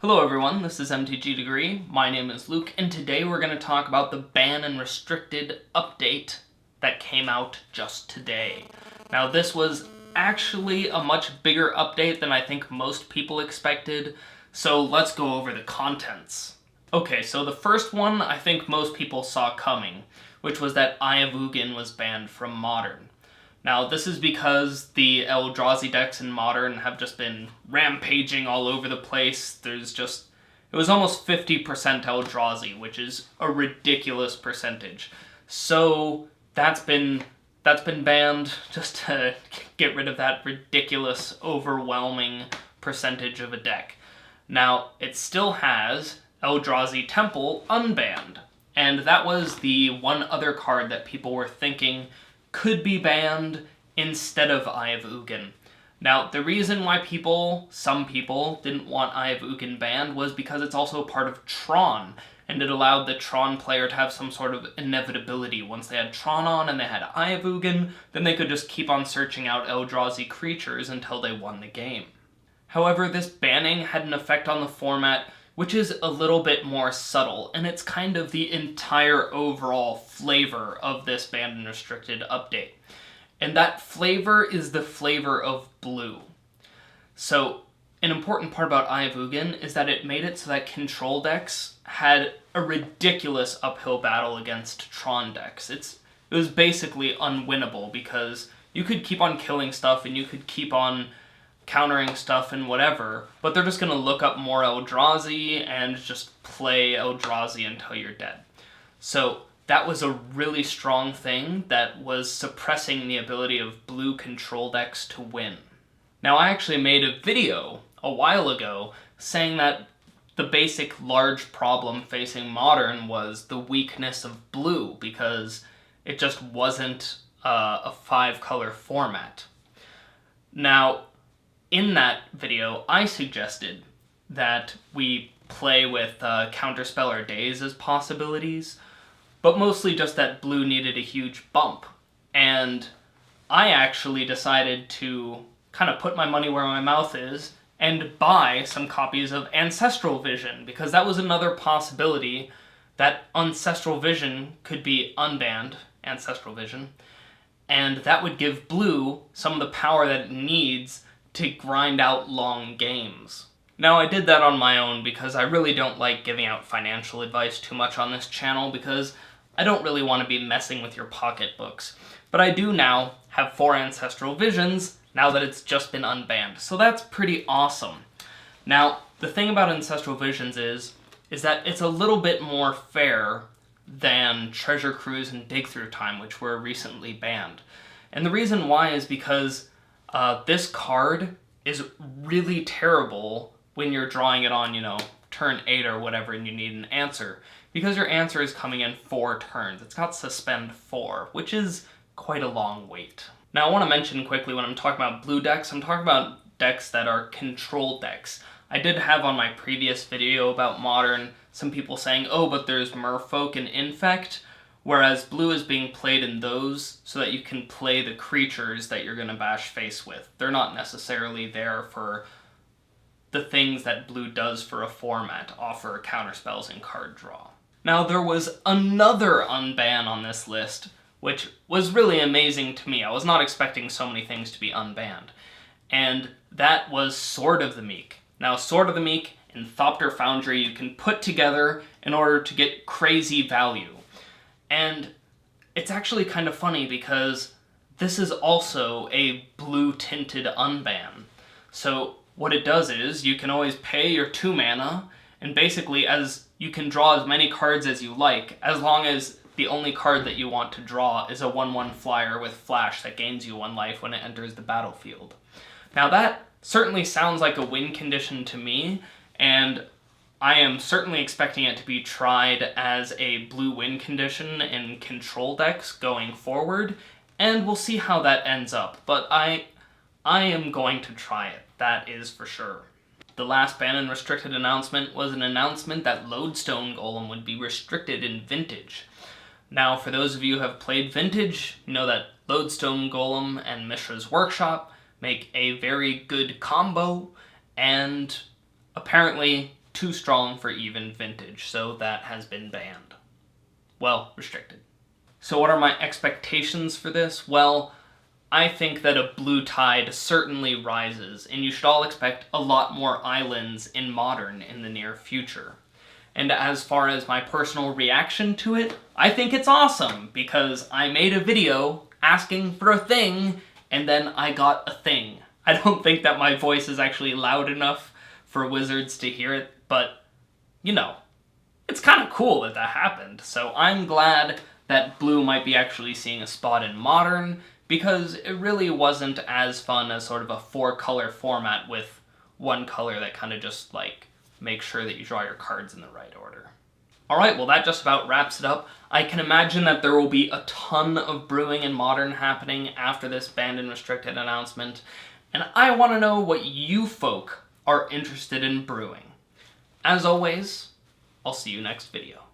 Hello everyone, this is MTG Degree, my name is Luke, and today we're going to talk about the Ban and Restricted update that came out just today. Now this was actually a much bigger update than I think most people expected, so let's go over the contents. Okay, so the first one I think most people saw coming, which was that Bugan was banned from Modern. Now, this is because the Eldrazi decks in Modern have just been rampaging all over the place. It was almost 50% Eldrazi, which is a ridiculous percentage. So that's been banned just to get rid of that ridiculous, overwhelming percentage of a deck. Now, it still has Eldrazi Temple unbanned, and that was the one other card that people were thinking could be banned instead of Eye of Ugin. Now, the reason why some people didn't want Eye of Ugin banned was because it's also part of Tron, and it allowed the Tron player to have some sort of inevitability. Once they had Tron on and they had Eye of Ugin, then they could just keep on searching out Eldrazi creatures until they won the game. However, this banning had an effect on the format which is a little bit more subtle, and it's kind of the entire overall flavor of this Banned and Restricted update. And that flavor is the flavor of blue. So, an important part about Eye of Ugin is that it made it so that control decks had a ridiculous uphill battle against Tron decks. It was basically unwinnable because you could keep on killing stuff and you could keep on countering stuff and whatever, but they're just going to look up more Eldrazi and just play Eldrazi until you're dead. So that was a really strong thing that was suppressing the ability of blue control decks to win. Now, I actually made a video a while ago saying that the basic large problem facing Modern was the weakness of blue because it just wasn't a 5-color format. Now, in that video, I suggested that we play with Counterspell or Daze as possibilities, but mostly just that blue needed a huge bump. And I actually decided to kind of put my money where my mouth is and buy some copies of Ancestral Vision, because that was another possibility that Ancestral Vision could be unbanned, Ancestral Vision, and that would give blue some of the power that it needs to grind out long games. Now, I did that on my own because I really don't like giving out financial advice too much on this channel because I don't really want to be messing with your pocketbooks. But I do now have 4 Ancestral Visions now that it's just been unbanned, so that's pretty awesome. Now, the thing about Ancestral Visions is that it's a little bit more fair than Treasure Cruise and Dig Through Time, which were recently banned. And the reason why is because this card is really terrible when you're drawing it on, turn 8 or whatever and you need an answer, because your answer is coming in 4 turns. It's got Suspend 4, which is quite a long wait. Now, I want to mention quickly when I'm talking about blue decks, I'm talking about decks that are control decks. I did have on my previous video about Modern some people saying, oh, but there's Merfolk and Infect, whereas blue is being played in those so that you can play the creatures that you're going to bash face with. They're not necessarily there for the things that blue does for a format, offer counterspells and card draw. Now, there was another unban on this list, which was really amazing to me. I was not expecting so many things to be unbanned. And that was Sword of the Meek. Now, Sword of the Meek and Thopter Foundry you can put together in order to get crazy value. And it's actually kind of funny because this is also a blue-tinted unban. So what it does is you can always pay your 2 mana, and basically as you can draw as many cards as you like, as long as the only card that you want to draw is a 1/1 flyer with flash that gains you 1 life when it enters the battlefield. Now that certainly sounds like a win condition to me, and I am certainly expecting it to be tried as a blue win condition in control decks going forward, and we'll see how that ends up, but I am going to try it, that is for sure. The last Ban and Restricted announcement was an announcement that Lodestone Golem would be restricted in Vintage. Now, for those of you who have played Vintage, you know that Lodestone Golem and Mishra's Workshop make a very good combo, and apparently too strong for even vintage, so that has been banned. Well, restricted. So what are my expectations for this? Well, I think that a blue tide certainly rises, and you should all expect a lot more islands in Modern in the near future. And as far as my personal reaction to it, I think it's awesome, because I made a video asking for a thing, and then I got a thing. I don't think that my voice is actually loud enough for Wizards to hear it, but, you know, it's kind of cool that that happened. So I'm glad that blue might be actually seeing a spot in Modern, because it really wasn't as fun as sort of a 4-color format with one color that kind of just, like, makes sure that you draw your cards in the right order. Alright, well that just about wraps it up. I can imagine that there will be a ton of brewing in Modern happening after this banned and restricted announcement, and I want to know what you folk are interested in brewing. As always, I'll see you next video.